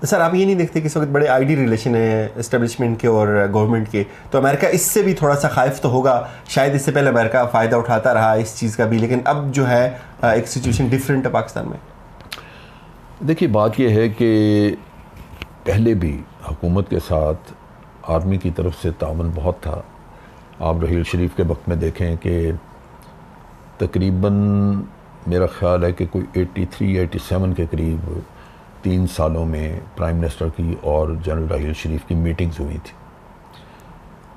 Sir आप ये नहीं देखते कि इस वक्त बड़े आइडियल रिलेशन है इस्टेब्लिशमेंट के और गवर्नमेंट के, तो अमेरिका इससे भी थोड़ा सा खाइफ तो होगा। शायद इससे पहले अमेरिका फ़ायदा उठाता रहा इस चीज़ का भी, लेकिन अब जो है एक सिचुएशन डिफरेंट है पाकिस्तान में। देखिए बात यह है कि पहले भी हुकूमत के साथ आर्मी की तरफ से ताउन बहुत था। आप रहील शरीफ के वक्त में देखें कि तकरीबन मेरा ख़्याल है कि कोई 83 या 87 के करीब 3 सालों में प्राइम मिनिस्टर की और जनरल रहील शरीफ की मीटिंग्स हुई थी।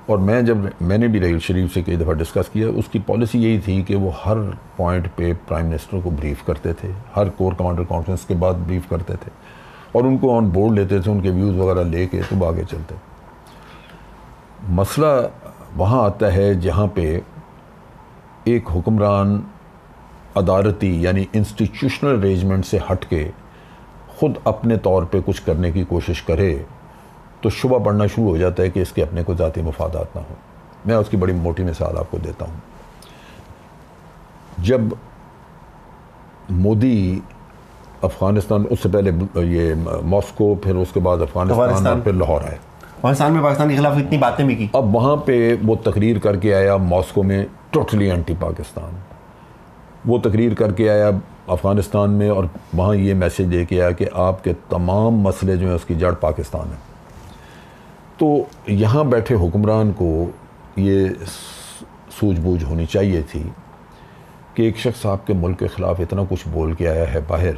और मैंने भी रहील शरीफ से कई दफ़ा डिस्कस किया, उसकी पॉलिसी यही थी कि वो हर पॉइंट पे प्राइम मिनिस्टर को ब्रीफ करते थे, हर कोर कमांडर कॉन्फ्रेंस के बाद ब्रीफ करते थे और उनको ऑन बोर्ड लेते थे, उनके व्यूज़ वगैरह लेके तो आगे चलते। मसला वहाँ आता है जहाँ पे एक हुक्मरान अदालती यानी इंस्टीट्यूशनल अरेंजमेंट से हट के ख़ुद अपने तौर पे कुछ करने की कोशिश करे तो शुबा पड़ना शुरू हो जाता है कि इसके अपने को ज़ाती मफादात ना हो। मैं उसकी बड़ी मोटी मिसाल आपको देता हूँ। जब मोदी अफ़गानिस्तान, उससे पहले ये मॉस्को, फिर उसके बाद अफ़गानिस्तान और फिर लाहौर आए, पाकिस्तान में पाकिस्तान के खिलाफ इतनी बातें भी की। अब वहाँ पे वो तकरीर करके आया मॉस्को में, टोटली एंटी पाकिस्तान। वो तकरीर करके आया अफ़गानिस्तान में और वहाँ ये मैसेज दे के आया कि आपके तमाम मसले जो हैं उसकी जड़ पाकिस्तान है। तो यहाँ बैठे हुक्मरान को ये सूझबूझ होनी चाहिए थी कि एक शख्स आपके मुल्क के ख़िलाफ़ इतना कुछ बोल के आया है बाहर,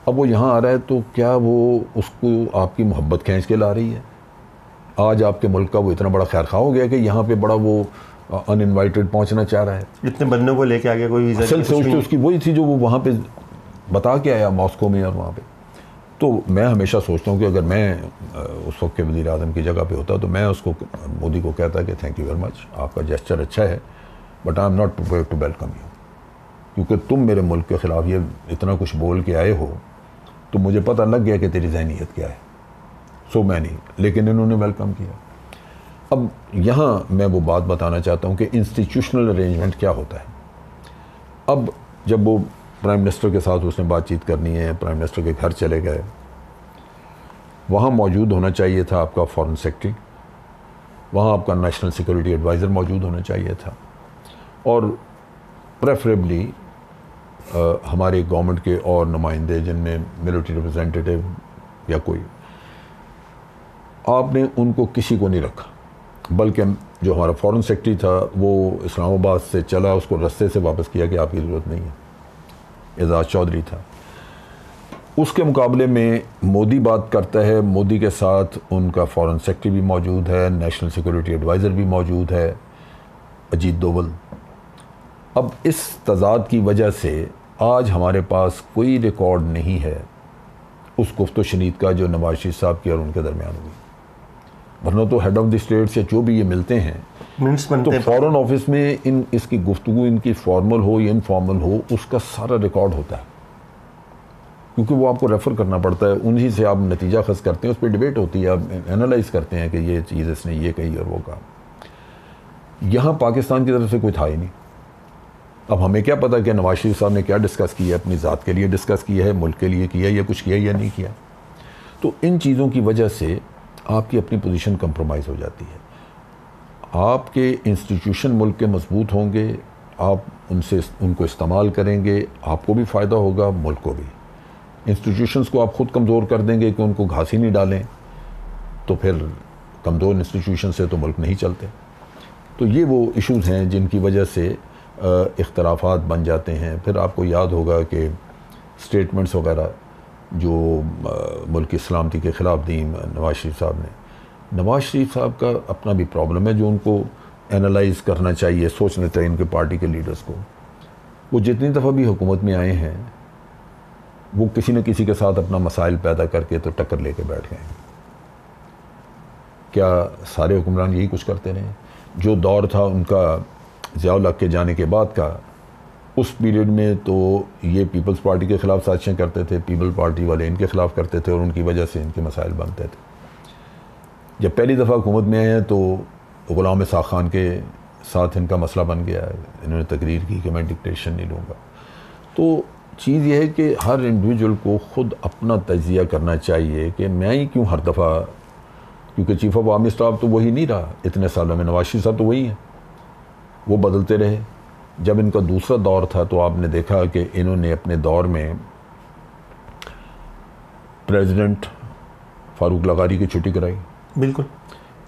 अब वो यहाँ आ रहा है तो क्या वो उसको आपकी मोहब्बत खींच के ला रही है? आज आपके मुल्क का वो इतना बड़ा खैर खा हो गया कि यहाँ पे बड़ा वो अनइनवाइटेड पहुँचना चाह रहा है। इतने बंदों को लेके आ गया, कोई वीज़ा असल सोच तो उसकी वही थी जो वो वहाँ पे बता के आया मॉस्को में और वहाँ पे। तो मैं हमेशा सोचता हूँ कि अगर मैं उस वक्त के वज़ीर आज़म की जगह पे होता तो मैं उसको, मोदी को कहता कि थैंक यू वेरी मच, आपका जेस्चर अच्छा है but I am not prepared to welcome you, क्योंकि तुम मेरे मुल्क के ख़िलाफ़ ये इतना कुछ बोल के आए हो तो मुझे पता लग गया कि तेरी ज़हनीत क्या है। सो मैं नहीं, लेकिन इन्होंने वेलकम किया। अब यहाँ मैं वो बात बताना चाहता हूँ कि इंस्टीट्यूशनल अरेंजमेंट क्या होता है। अब जब वो प्राइम मिनिस्टर के साथ उसने बातचीत करनी है, प्राइम मिनिस्टर के घर चले गए, वहाँ मौजूद होना चाहिए था आपका फॉरेन सेक्रेटरी, वहाँ आपका नेशनल सिक्योरिटी एडवाइज़र मौजूद होना चाहिए था और प्रेफरेबली हमारे गवर्नमेंट के और नुमाइंदे जिनमें मिलिट्री रिप्रेजेंटेटिव या कोई, आपने उनको किसी को नहीं रखा। बल्कि जो हमारा फॉरेन सेक्रेटरी था वो इस्लामाबाद से चला, उसको रास्ते से वापस किया कि आपकी ज़रूरत नहीं है, एजाज़ चौधरी था। उसके मुकाबले में मोदी बात करता है, मोदी के साथ उनका फॉरेन सेक्रेटरी भी मौजूद है, नेशनल सिक्योरिटी एडवाइज़र भी मौजूद है, अजीत दोवल। अब इस तज़ाद की वजह से आज हमारे पास कोई रिकॉर्ड नहीं है उस गुफ्तो शनीद का जो नवाज शरीफ साहब की और उनके दरमियान हुई, वरना तो हेड ऑफ़ द स्टेट्स या जो भी ये मिलते हैं तो फॉरेन ऑफिस में इसकी गुफ्तगू, इनकी फॉर्मल हो या इनफॉर्मल हो, उसका सारा रिकॉर्ड होता है, क्योंकि वो आपको रेफ़र करना पड़ता है, उन्हीं से आप नतीजा खस करते हैं, उस पर डिबेट होती है, आप एनालाइज करते हैं कि ये चीज़ इसने ये कही और वो कहा। यहाँ पाकिस्तान की तरफ से कोई था ही नहीं। अब हमें क्या पता कि नवाज शरीफ साहब ने क्या डिस्कस किया, अपनी ज़ात के लिए डिस्कस किया है, मुल्क के लिए किया या कुछ किया या नहीं किया। तो इन चीज़ों की वजह से आपकी अपनी पोजीशन कंप्रोमाइज़ हो जाती है। आपके इंस्टीट्यूशन मुल्क के मजबूत होंगे, आप उनको इस्तेमाल करेंगे, आपको भी फ़ायदा होगा, मुल्क को भी। इंस्टीट्यूशंस को आप ख़ुद कमज़ोर कर देंगे कि उनको घास ही नहीं डालें, तो फिर कमज़ोर इंस्टीट्यूशन से तो मुल्क नहीं चलते। तो ये वो इश्यूज़ हैं जिनकी वजह से इख्तलाफात बन जाते हैं। फिर आपको याद होगा कि स्टेटमेंट्स वगैरह जो मुल्क की सलामती के ख़िलाफ़ दी नवाज शरीफ साहब ने, नवाज शरीफ साहब का अपना भी प्रॉब्लम है जो उनको एनालाइज़ करना चाहिए, सोचना चाहिए उनके पार्टी के लीडर्स को। वो जितनी दफ़ा भी हुकूमत में आए हैं वो किसी न किसी के साथ अपना मसाइल पैदा करके तो टक्कर लेके बैठ गए। क्या सारे हुक्मरान यही कुछ करते रहे? जो दौर था उनका ज़िया-उल हक के जाने के बाद का, उस पीरियड में तो ये पीपल्स पार्टी के ख़िलाफ़ साजिशें करते थे, पीपल पार्टी वाले इनके ख़िलाफ़ करते थे और उनकी वजह से इनके मसाइल बनते थे। जब पहली दफ़ा हुकूमत में आए हैं तो ग़ुलाम इसाक़ खान के साथ इनका मसला बन गया है, इन्होंने तकरीर की कि मैं डिक्टेशन नहीं लूँगा। तो चीज़ ये है कि हर इंडिविजुअल को ख़ुद अपना तजिया करना चाहिए कि मैं ही क्यों हर दफ़ा, क्योंकि चीफ ऑफ आर्मी स्टाफ तो वही नहीं रहा इतने सालों में, नवाज शरीफ साहब तो वही हैं, वो बदलते रहे। जब इनका दूसरा दौर था तो आपने देखा कि इन्होंने अपने दौर में प्रेसिडेंट फारूक लगारी की छुट्टी कराई, बिल्कुल,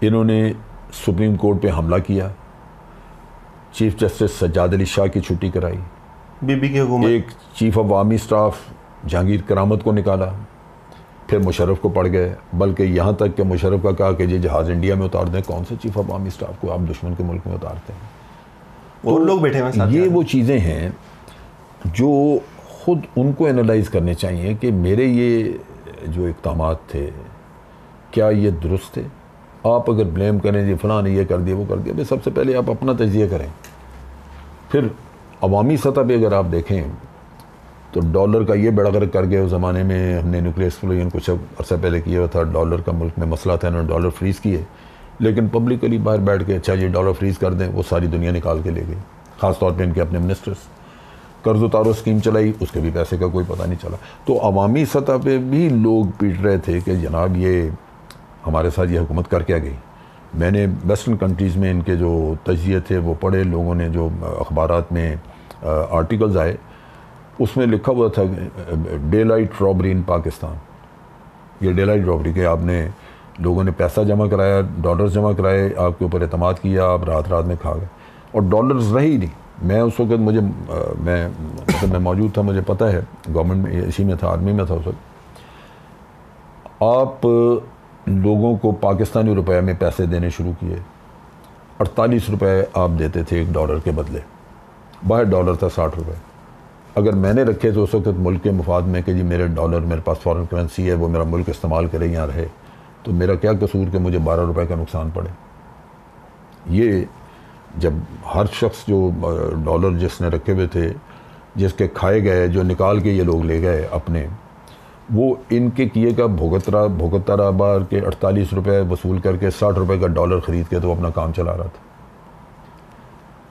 इन्होंने सुप्रीम कोर्ट पे हमला किया, चीफ जस्टिस सज्जाद अली शाह की छुट्टी कराई, बीबी की हुकूमत, एक chief of army staff Jahangir Karamat को निकाला, फिर मुशर्रफ को पड़ गए, बल्कि यहाँ तक कि मुशर्रफ का कहा कि ये जहाज़ इंडिया में उतार दें, कौन से चीफ ऑफ आर्मी स्टाफ को आप दुश्मन के मुल्क में उतारते हैं। तो लोग बैठे हुए साथ, ये वो चीज़ें हैं जो ख़ुद उनको एनालाइज करने चाहिए कि मेरे ये जो इक़दामात थे क्या ये दुरुस्त थे। आप अगर ब्लेम करें जी फ़लाँ ने ये कर दिया वो कर दिया, भाई सबसे पहले आप अपना तजिया करें। फिर अवामी सतह पे अगर आप देखें तो डॉलर का ये बड़ा गर्क कर गया। उस ज़माने में हमने न्यूक्लियर एक्सप्लोजन कुछ अर्सा पहले किया हुआ था, डॉलर का मुल्क में मसला था, उन्होंने डॉलर फ्रीज़ किए, लेकिन पब्लिकली बाहर बैठ के अच्छा ये डॉलर फ्रीज़ कर दें, वो सारी दुनिया निकाल के ले गई। ख़ास तौर पे इनके अपने मिनिस्टर्स, कर्ज उतारो स्कीम चलाई, उसके भी पैसे का कोई पता नहीं चला। तो अवामी सतह पे भी लोग पीट रहे थे कि जनाब ये हमारे साथ ये हुकूमत कर क्या गई। मैंने वेस्टर्न कंट्रीज़ में इनके जो तजिए थे वो पढ़े, लोगों ने जो अखबारात में आर्टिकल्स आए उसमें लिखा हुआ था डे लाइट रॉबरी इन पाकिस्तान। ये डे लाइट रॉबरी के आपने लोगों ने पैसा जमा कराया, डॉलर्स जमा कराए, आपके ऊपर एतमाद किया, आप रात रात में खा गए और डॉलर्स रहे ही नहीं। मैं उस वक्त मैं मौजूद था, मुझे पता है, गवर्नमेंट में इसी में था, आर्मी में था उस वक्त। आप लोगों को पाकिस्तानी रुपए में पैसे देने शुरू किए, 48 रुपये आप देते थे एक डॉलर के बदले, बाहर डॉलर था 60 रुपये। अगर मैंने रखे तो उस वक्त मुल्क के मुफाद में कि जी मेरे डॉलर मेरे पास फॉरेन करेंसी है, वो मेरा मुल्क इस्तेमाल करे, यहाँ रहे, तो मेरा क्या कसूर कि मुझे 12 रुपये का नुकसान पड़े। ये जब हर शख्स जो डॉलर जिसने रखे हुए थे, जिसके खाए गए, जो निकाल के ये लोग ले गए अपने, वो इनके किए का भुगतता रहा, बार के 48 रुपये वसूल करके 60 रुपये का डॉलर ख़रीद के तो अपना काम चला रहा था।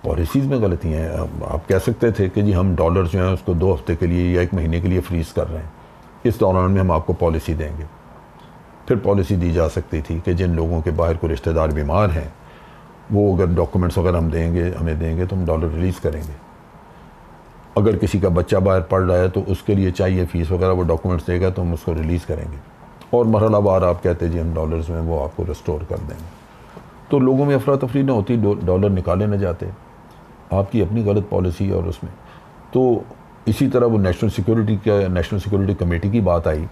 पॉलिसीज़ में गलती हैं। आप कह सकते थे कि जी हम डॉलर जो हैं उसको 2 हफ्ते के लिए या 1 महीने के लिए फ्रीज़ कर रहे हैं, इस दौरान में हम आपको पॉलिसी देंगे। फिर पॉलिसी दी जा सकती थी कि जिन लोगों के बाहर कोई रिश्तेदार बीमार हैं, वो अगर डॉक्यूमेंट्स वगैरह हमें देंगे तो हम डॉलर रिलीज़ करेंगे। अगर किसी का बच्चा बाहर पढ़ रहा है तो उसके लिए चाहिए फ़ीस वगैरह, वो डॉक्यूमेंट्स देगा तो हम उसको रिलीज़ करेंगे। और मरहलावार आप कहते जी हम डॉलर्स में वो आपको रिस्टोर कर देंगे, तो लोगों में अफरा तफरी ना होती, डॉलर निकाले ना जाते। आपकी अपनी गलत पॉलिसी और उसमें तो इसी तरह वो नेशनल सिक्योरिटी कमेटी की बात आई।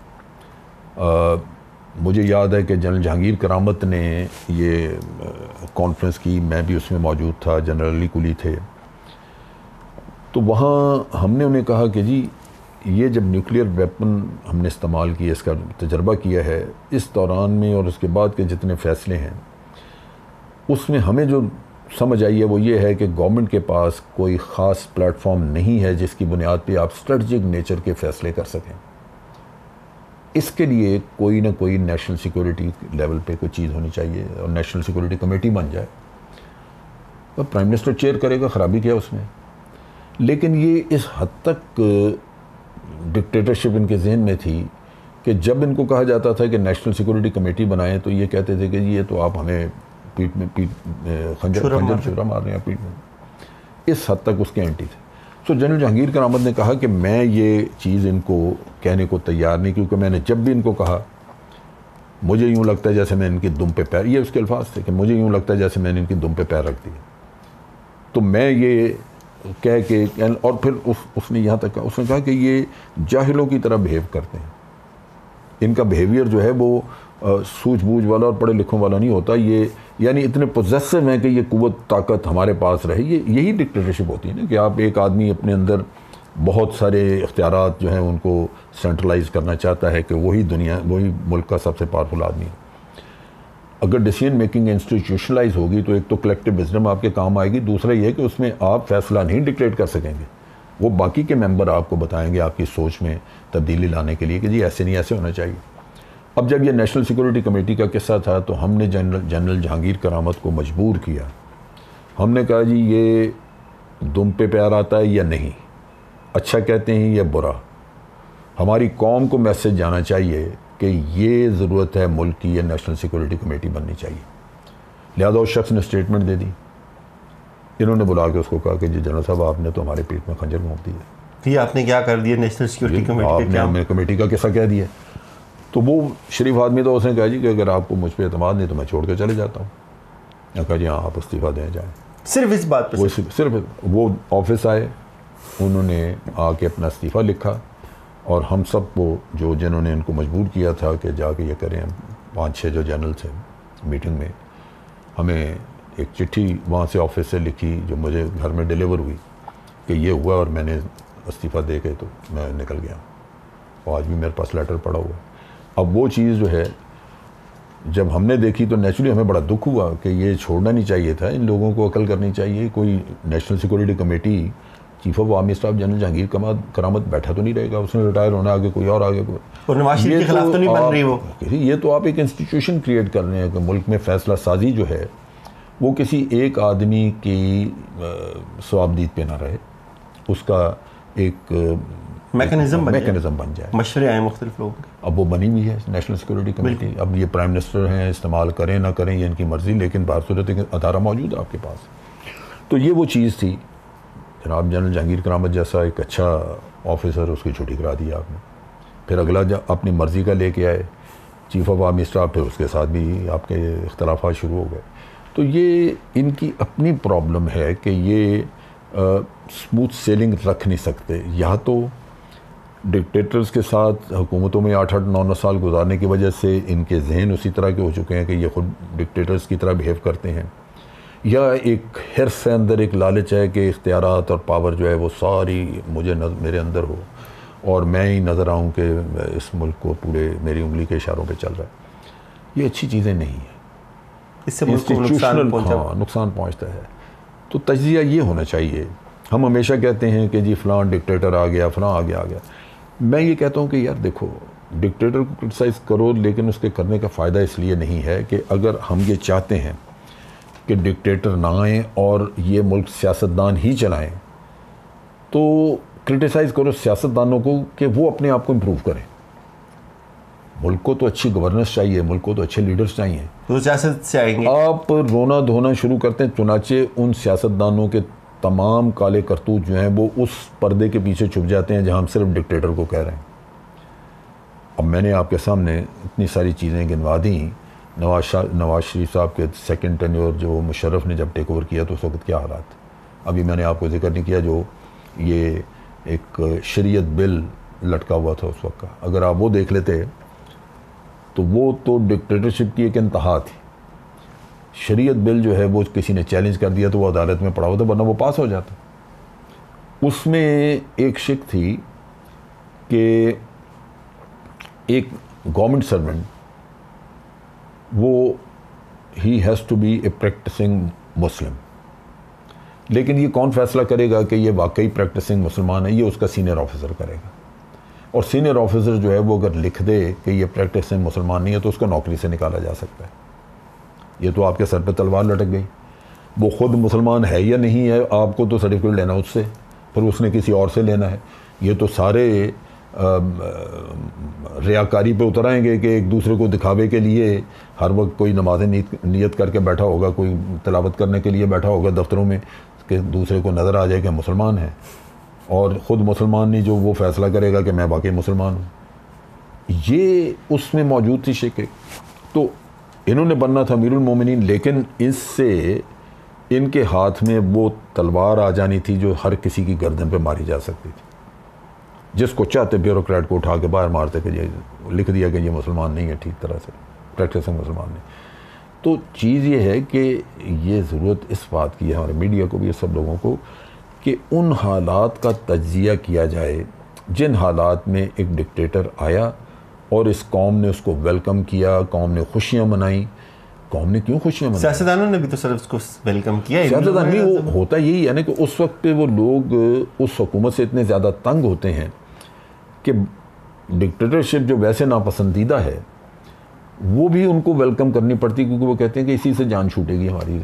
मुझे याद है कि जनरल जहांगीर करामत ने ये कॉन्फ्रेंस की, मैं भी उसमें मौजूद था, जनरल अली कुली थे, तो वहाँ हमने उन्हें कहा कि जी ये जब न्यूक्लियर वेपन हमने इस्तेमाल किया, इसका तजर्बा किया है, इस दौरान में और उसके बाद के जितने फ़ैसले हैं उसमें हमें जो समझ आई है वो ये है कि गवर्नमेंट के पास कोई ख़ास प्लेटफॉर्म नहीं है जिसकी बुनियाद पे आप स्ट्रेटजिक नेचर के फ़ैसले कर सकें। इसके लिए कोई ना कोई नेशनल सिक्योरिटी लेवल पे कोई चीज़ होनी चाहिए और नेशनल सिक्योरिटी कमेटी बन जाए। तो प्राइम मिनिस्टर चेयर करेगा, ख़राबी क्या उसमें। लेकिन ये इस हद तक डिक्टेटरशिप इनके जहन में थी कि जब इनको कहा जाता था कि नेशनल सिक्योरिटी कमेटी बनाएं तो ये कहते थे कि जी ये तो आप हमें खंजर छुरा मार रहे हैं पीठ में। इस हद तक उसके एंटी थे। सो जनरल जहांगीर करामत ने कहा कि मैं ये चीज़ इनको कहने को तैयार नहीं, क्योंकि मैंने जब भी इनको कहा मुझे यूँ लगता है जैसे मैं इनकी दुम पे पैर, ये उसके अल्फाज थे कि मुझे यूँ लगता है जैसे मैंने इनकी दुम पे पैर रख दिया। तो मैं ये कह के, और फिर उसने यहाँ तक कहा, उसने कहा कि ये जाहिलों की तरह बिहेव करते हैं, इनका बिहेवियर जो है वो सूझबूझ वाला और पढ़े लिखों वाला नहीं होता, ये यानी इतने पोजेसिव हैं कि ये कुव्वत ताकत हमारे पास रहे। यही डिक्टेटरशिप होती है ना, कि आप एक आदमी अपने अंदर बहुत सारे इख्तियारात जो हैं उनको सेंट्रलाइज करना चाहता है कि वही मुल्क का सबसे पावरफुल आदमी है। अगर डिसीजन मेकिंग इंस्टीट्यूशनलाइज होगी तो एक तो कलेक्टिव विजडम आपके काम आएगी, दूसरा ये कि उसमें आप फैसला नहीं डिक्टेट कर सकेंगे, वो बाकी के मेंबर आपको बताएंगे आपकी सोच में तब्दीली लाने के लिए कि जी ऐसे नहीं, ऐसे होना चाहिए। अब जब ये नेशनल सिक्योरिटी कमेटी का किस्सा था तो हमने जनरल जहांगीर करामत को मजबूर किया। हमने कहा जी ये दुम पे प्यार आता है या नहीं, अच्छा कहते हैं या बुरा, हमारी कौम को मैसेज जाना चाहिए कि ये ज़रूरत है मुल्क की, ये नेशनल सिक्योरिटी कमेटी बननी चाहिए। लिहाजा उस शख्स ने स्टेटमेंट दे दी, इन्होंने बुला के उसको कहा कि जी जनरल साहब आपने तो हमारे पीठ में खंजर घोंप दिया, ये आपने क्या कर दिया, नेशनल सिक्योरिटी कमेटी आपने कमेटी का किस्सा कह दिया। तो वो शरीफ आदमी तो उसने कहा जी कि अगर आपको मुझ पर एतमाद नहीं तो मैं छोड़ के चले जाता हूँ। मैं कहा जी हाँ आप इस्तीफ़ा दें जाएँ। सिर्फ इस बात पे सिर्फ वो ऑफिस आए, उन्होंने आके अपना इस्तीफ़ा लिखा और हम सब को जो जिन्होंने इनको मजबूर किया था कि जाके ये करें, 5-6 जो जनरल थे मीटिंग में, हमें एक चिट्ठी वहाँ से ऑफिस से लिखी जो मुझे घर में डिलीवर हुई कि ये हुआ और मैंने इस्तीफ़ा दे के तो मैं निकल गया। और आज भी मेरे पास लेटर पड़ा हुआ है। अब वो चीज़ जो है जब हमने देखी तो नेचुरली हमें बड़ा दुख हुआ कि ये छोड़ना नहीं चाहिए था, इन लोगों को अकल करनी चाहिए। कोई national security committee chief of army staff general Jahangir Karamat बैठा तो नहीं रहेगा, उसने रिटायर होना, आगे कोई और आगे कोई, नवाज शरीफ के खिलाफ तो नहीं बन रही वो। ये तो आप एक इंस्टीट्यूशन क्रिएट कर रहे हैं कि मुल्क में फैसला साजी जो है वो किसी एक आदमी की स्वाबदीद पे ना रहे, उसका एक मैकेनिज्म बन जाए, मशवरे आए मुख्तलिफ लोगों के। अब वो बनी हुई है नेशनल सिक्योरिटी कमेटी। अब ये प्राइम मिनिस्टर हैं, इस्तेमाल करें ना करें ये इनकी मर्ज़ी, लेकिन बासूरत एक अदारा मौजूद है आपके पास। तो ये वो चीज़ थी। जनाब जनरल जहांगीर करामत जैसा एक अच्छा ऑफिसर, उसकी छुट्टी करा दी आपने। फिर अगला जब अपनी मर्ज़ी का लेके आए चीफ ऑफ आर्मी स्टाफ, फिर उसके साथ भी आपके इख्तलाफात शुरू हो गए। तो ये इनकी अपनी प्रॉब्लम है कि ये स्मूथ सेलिंग रख नहीं सकते। या तो डिक्टेटर्स के साथ हुकूमतों में 8-8, 9-9 साल गुजारने की वजह से इनके जहन उसी तरह के हो चुके हैं कि ये खुद डिक्टेटर्स की तरह बिहेव करते हैं, या एक हिर्स है अंदर, एक लालच है कि इख्तियारात और पावर जो है वो सारी मेरे अंदर हो और मैं ही नज़र आऊँ कि इस मुल्क को पूरे मेरी उंगली के इशारों पे चल रहा है। ये अच्छी चीज़ें नहीं है, इससे नुकसान पहुँचता है। तो तज्जिया ये होना चाहिए। हम हमेशा कहते हैं कि जी फ़लाँ डिक्टेटर आ गया, फ़लाँ आ गया। मैं ये कहता हूँ कि यार देखो, डिक्टेटर को क्रिटिसाइज़ करो, लेकिन उसके करने का फ़ायदा इसलिए नहीं है कि अगर हम ये चाहते हैं कि डिक्टेटर ना आएँ और ये मुल्क सियासतदान ही चलाएं, तो क्रिटिसाइज़ करो सियासतदानों को कि वो अपने आप को इम्प्रूव करें। मुल्क को तो अच्छी गवर्नेंस चाहिए, मुल्क को तो अच्छे लीडर्स चाहिए, तो सियासत से आएंगे। आप रोना धोना शुरू करते हैं, चुनाचे उन सियासतदानों के तमाम काले करतूत जो हैं वो उस पर्दे के पीछे छुप जाते हैं जहां हम सिर्फ डिक्टेटर को कह रहे हैं। अब मैंने आपके सामने इतनी सारी चीज़ें गिनवा दी। नवाज शरीफ साहब के सेकंड टेन्योर जो मुशर्रफ ने जब टेक ओवर किया तो उस वक्त क्या हालात, अभी मैंने आपको जिक्र नहीं किया जो ये एक शरीयत बिल लटका हुआ था उस वक्त का, अगर आप वो देख लेते तो वो तो डिक्टेटरशिप की एक इंतहा थी। शरीयत बिल जो है वो किसी ने चैलेंज कर दिया तो वो अदालत में पड़ा हुआ था, वरना वो पास हो जाता। उसमें एक शिक थी कि एक गवर्नमेंट सर्वेंट वो ही has to be a practising Muslim, लेकिन ये कौन फैसला करेगा कि ये वाकई प्रैक्टिसिंग मुसलमान है? ये उसका सीनियर ऑफिसर करेगा। और सीनियर ऑफिसर जो है वो अगर लिख दे कि ये प्रैक्टिसिंग मुसलमान नहीं है तो उसको नौकरी से निकाला जा सकता है। ये तो आपके सर पे तलवार लटक गई। वो ख़ुद मुसलमान है या नहीं है, आपको तो सर्टिफिकेट लेना उससे, फिर उसने किसी और से लेना है। ये तो सारे रियाकारी पे उतर आएंगे कि एक दूसरे को दिखावे के लिए हर वक्त कोई नमाज़ें नियत करके बैठा होगा, कोई तिलावत करने के लिए बैठा होगा दफ्तरों में कि दूसरे को नज़र आ जाए कि मुसलमान है, और ख़ुद मुसलमान नहीं जो वो फ़ैसला करेगा कि मैं वाकई मुसलमान हूँ। ये उसमें मौजूद थी शिक। तो इन्होंने बनना था अमीरुल मोमिनीन, लेकिन इससे इनके हाथ में वो तलवार आ जानी थी जो हर किसी की गर्दन पे मारी जा सकती थी। जिसको चाहते ब्यूरोक्रेट को उठा के बाहर मारते कि ये लिख दिया कि ये मुसलमान नहीं है ठीक तरह से, प्रैक्टिसिंग मुसलमान नहीं। तो चीज़ ये है कि ये ज़रूरत इस बात की है हमारे मीडिया को भी, ये सब लोगों को, कि उन हालात का तज्जिया किया जाए जिन हालात में एक डिक्टेटर आया और इस कौम ने उसको वेलकम किया, कौम ने खुशियाँ मनाई। कौम ने क्यों खुशियाँ मनाई? सियासतदानों ने भी तो सर उसको वेलकम किया। सियासतदान नहीं, वो होता यही है ना कि उस वक्त पे वो लोग उस हुकूमत से इतने ज़्यादा तंग होते हैं कि डिक्टेटरशिप जो वैसे नापसंदीदा है वो भी उनको वेलकम करनी पड़ती, क्योंकि वो कहते हैं कि इसी से जान छूटेगी हमारी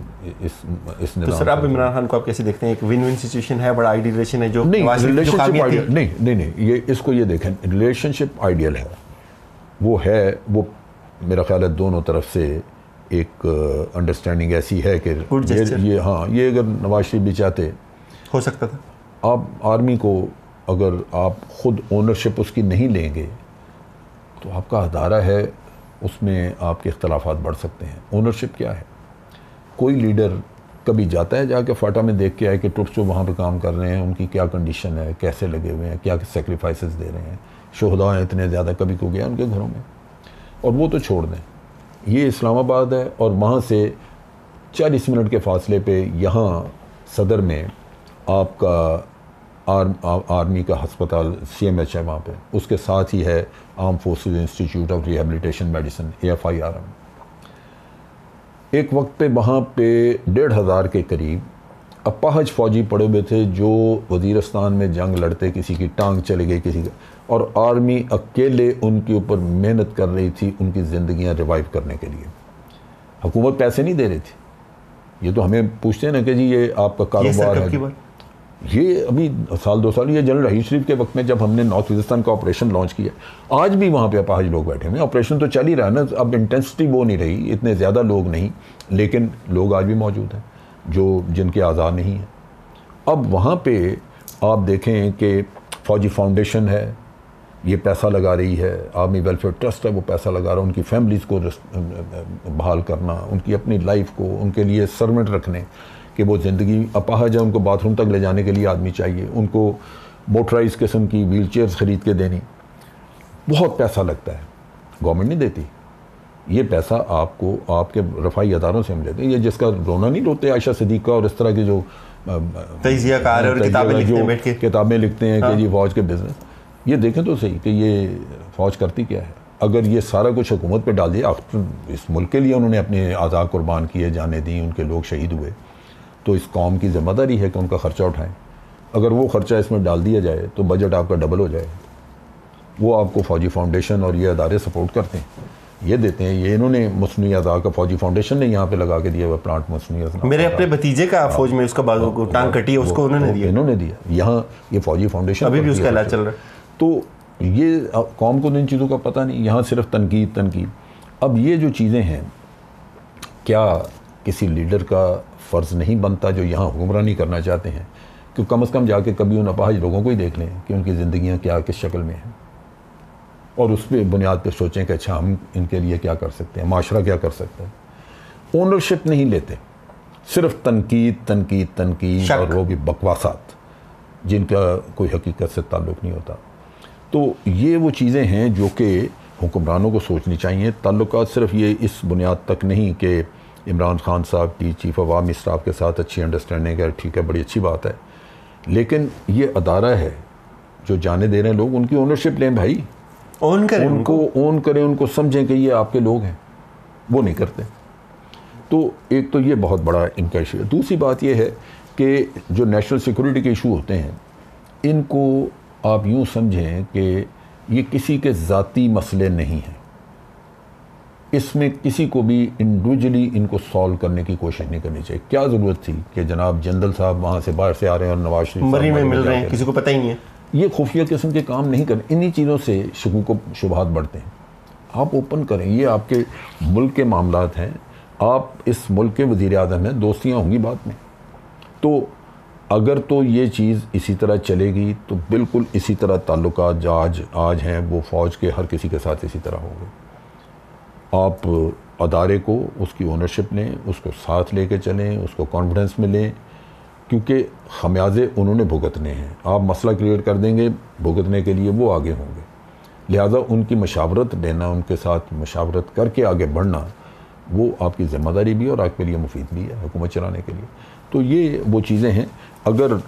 इस तो निज़ाम सर आप से। इमरान खान को आप कैसे देखते हैं? एक विन विन सिचुएशन है, बड़ा आइडियल रिलेशन है जो नहीं, नवाज शरीफ की जो रिलेशनशिप खामियां थी। आइडियल नहीं, ये इसको ये देखें, रिलेशनशिप आइडियल है, वो मेरा ख्याल है दोनों तरफ से एक अंडरस्टैंडिंग ऐसी है कि Good gesture। ये अगर नवाज शरीफ भी चाहते, हो सकता था। आप आर्मी को अगर आप खुद ओनरशिप उसकी नहीं लेंगे तो आपका अदारा है, उसमें आपके इख्तलाफात बढ़ सकते हैं। ओनरशिप क्या है? कोई लीडर कभी जाता है जाके फाटा में देख के आए कि ट्रुप्स जो वहाँ पे काम कर रहे हैं उनकी क्या कंडीशन है, कैसे लगे हुए हैं, क्या सेक्रीफाइसेस दे रहे हैं, शुहदा हैं इतने ज़्यादा, कभी को गया उनके घरों में, और वो तो छोड़ दें। ये इस्लामाबाद है और वहाँ से 40 मिनट के फासले पे यहाँ सदर में आपका आर्मी का हस्पताल CMH है वहाँ पे, उसके साथ ही है arm forces institute of rehabilitation medicine AFIRM। एक वक्त पे वहाँ पे 1,500 के करीब अपाहज फौजी पड़े हुए थे जो वज़ीरिस्तान में जंग लड़ते, किसी की टांग चली गई, किसी का, और आर्मी अकेले उनके ऊपर मेहनत कर रही थी उनकी ज़िंदगियाँ रिवाइव करने के लिए। हुकूमत पैसे नहीं दे रही थी। ये तो हमें पूछते हैं ना कि जी ये आपका कारोबार है। ये अभी साल 2 साल, ये जनरल रहीम शरीफ के वक्त में जब हमने नॉर्थ वज़ीरिस्तान का ऑपरेशन लॉन्च किया, आज भी वहाँ पे अपाहज लोग बैठे हुए हैं। ऑपरेशन तो चल ही रहा है ना, अब इंटेंसिटी वो नहीं रही, इतने ज़्यादा लोग नहीं, लेकिन लोग आज भी मौजूद हैं जो जिनके आज़ाद नहीं हैं। अब वहाँ पे आप देखें कि फ़ौजी फाउंडेशन है, ये पैसा लगा रही है, आर्मी वेलफेयर ट्रस्ट है, वो पैसा लगा रहा है उनकी फैमिलीज़ को बहाल करना, उनकी अपनी लाइफ को, उनके लिए सर्वेंट रखने कि वो ज़िंदगी अपाहज है, उनको बाथरूम तक ले जाने के लिए आदमी चाहिए, उनको मोटराइज किस्म की व्हील चेयर्स ख़रीद के देनी, बहुत पैसा लगता है, गवर्नमेंट नहीं देती। ये पैसा आपको आपके रफ़ाई अदारों से हम लेते हैं। ये जिसका रोना नहीं रोते आयशा सिद्दीक़ा और इस तरह के जो तज़कियाकार और किताबें लिखते हैं कि जी फ़ौज के बिज़नेस, ये देखें तो सही कि ये फ़ौज करती क्या है। अगर ये सारा कुछ हुकूमत पे डाल दिया, इस मुल्क के लिए उन्होंने अपने आज़ाद कुर्बान किए, जाने दी, उनके लोग शहीद हुए, तो इस कौम की ज़िम्मेदारी है कि उनका ख़र्चा उठाएं। अगर वो ख़र्चा इसमें डाल दिया जाए तो बजट आपका डबल हो जाए। वो आपको फ़ौजी फाउंडेशन और ये अदारे सपोर्ट करते हैं, ये देते हैं। ये इन्होंने मुस्लिम अज़ा का फ़ौजी फाउंडेशन ने यहाँ पे लगा के दिया हुआ प्लांट, मुस्लिम मेरे अपने भतीजे का फ़ौज में उसका बाजू को टांग कटी है, उसको उन्होंने दिया। यहाँ ये फ़ौजी फाउंडेशन अभी भी उसका इलाज चल रहा है। तो ये कौम को इन चीज़ों का पता नहीं, यहाँ सिर्फ तनकीद। अब ये जो चीज़ें हैं, क्या किसी लीडर का फ़र्ज़ नहीं बनता जो यहाँ हुक्मरानी करना चाहते हैं कि कम से कम जाके कभी उन अपाहज लोगों को ही देख लें कि उनकी ज़िंदगियाँ क्या किस शक्ल में हैं, और उस पर बुनियाद पर सोचें कि अच्छा हम इनके लिए क्या कर सकते हैं, माशरा क्या कर सकता है। ओनरशिप नहीं लेते, सिर्फ तनकीद और वो भी बकवासात जिनका कोई हकीकत से ताल्लुक़ नहीं होता। तो ये वो चीज़ें हैं जो कि हुक्मरानों को सोचनी चाहिए। ताल्लुकात सिर्फ ये इस बुनियाद तक नहीं कि इमरान खान साहब की चीफ़ ऑफ आर्मी स्टाफ के साथ अच्छी अंडरस्टैंडिंग है, ठीक है, बड़ी अच्छी बात है, लेकिन ये अदारा है जो जाने दे रहे हैं लोग, उनकी ओनरशिप लें भाई, ओन करें, उनको ओन करें, उनको समझें कि ये आपके लोग हैं। वो नहीं करते। तो एक तो ये बहुत बड़ा इनका इशू है। दूसरी बात ये है कि जो नेशनल सिक्योरिटी के इशू होते हैं, इनको आप यूँ समझें कि ये किसी के ज़ाती मसले नहीं हैं, इसमें किसी को भी इंडिविजुअली इनको सॉल्व करने की कोशिश नहीं करनी चाहिए। क्या ज़रूरत थी कि जनाब जनरल साहब वहाँ से बाहर से आ रहे हैं और नवाज शरीफ मरी में मिल रहे हैं, किसी को पता ही नहीं है। ये खुफिया किस्म के काम नहीं करें। इन्हीं चीज़ों से शुबहात बढ़ते हैं। आप ओपन करें, ये आपके मुल्क के मामलात हैं, आप इस मुल्क के वज़ीर आज़म हैं, दोस्तियाँ होंगी बाद में। तो अगर तो ये चीज़ इसी तरह चलेगी तो बिल्कुल इसी तरह ताल्लुकात जो आज हैं वो फ़ौज के हर किसी के साथ इसी तरह होंगे। आप अदारे को उसकी ओनरशिप लें, उसको साथ लेके चलें, उसको कॉन्फिडेंस में लें, क्योंकि खमियाजे उन्होंने भुगतने हैं। आप मसला क्रिएट कर देंगे, भुगतने के लिए वो आगे होंगे। लिहाजा उनकी मशावरत लेना, उनके साथ मशावरत करके आगे बढ़ना, वो आपकी ज़िम्मेदारी भी और आपके लिए मुफीद भी है हुकूमत चलाने के लिए। तो ये वो चीज़ें हैं। अगर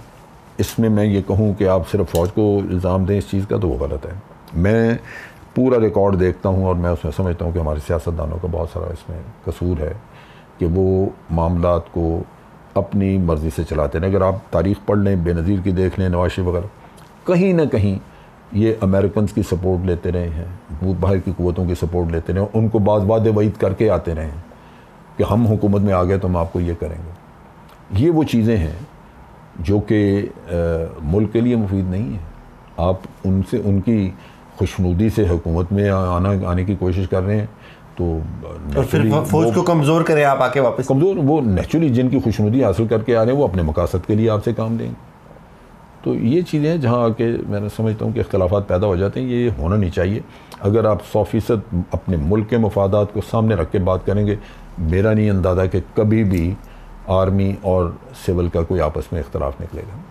इसमें मैं ये कहूँ कि आप सिर्फ फ़ौज को इल्ज़ाम दें इस चीज़ का, तो वो गलत है। मैं पूरा रिकॉर्ड देखता हूँ और मैं उसमें समझता हूँ कि हमारे सियासतदानों का बहुत सारा इसमें कसूर है कि वो मामलात को अपनी मर्ज़ी से चलाते हैं। अगर आप तारीख़ पढ़ लें, बेनज़ीर की देख लें, नवाज शरीफ वगैरह, कहीं ना कहीं ये अमेरिकन की सपोर्ट लेते रहे हैं, वो बाहर की क़ुव्वतों की सपोर्ट लेते रहे, उनको बाज़ वादे वईद करके आते रहे हैं कि हम हुकूमत में आ गए तो हम आपको ये करेंगे। ये वो चीज़ें हैं जो कि मुल्क के लिए मुफीद नहीं है। आप उनसे उनकी खुशनुदी से हुकूमत में आने की कोशिश कर रहे हैं तो और फिर फौज को कमज़ोर करें आप आके वापस। कमज़ोर वो नेचुरली जिनकी खुशनुदी हासिल करके आ रहे हैं वो अपने मकासद के लिए आपसे काम देंगे। तो ये चीज़ें हैं जहाँ आके मैं समझता हूँ कि इख्तलाफात पैदा हो जाते हैं। ये होना नहीं चाहिए। अगर आप 100% अपने मुल्क के मफादात को सामने रख के बात करेंगे, मेरा नहीं अंदाज़ा कि कभी भी आर्मी और सिविल का कोई आपस में इख्तलाफ निकलेगा।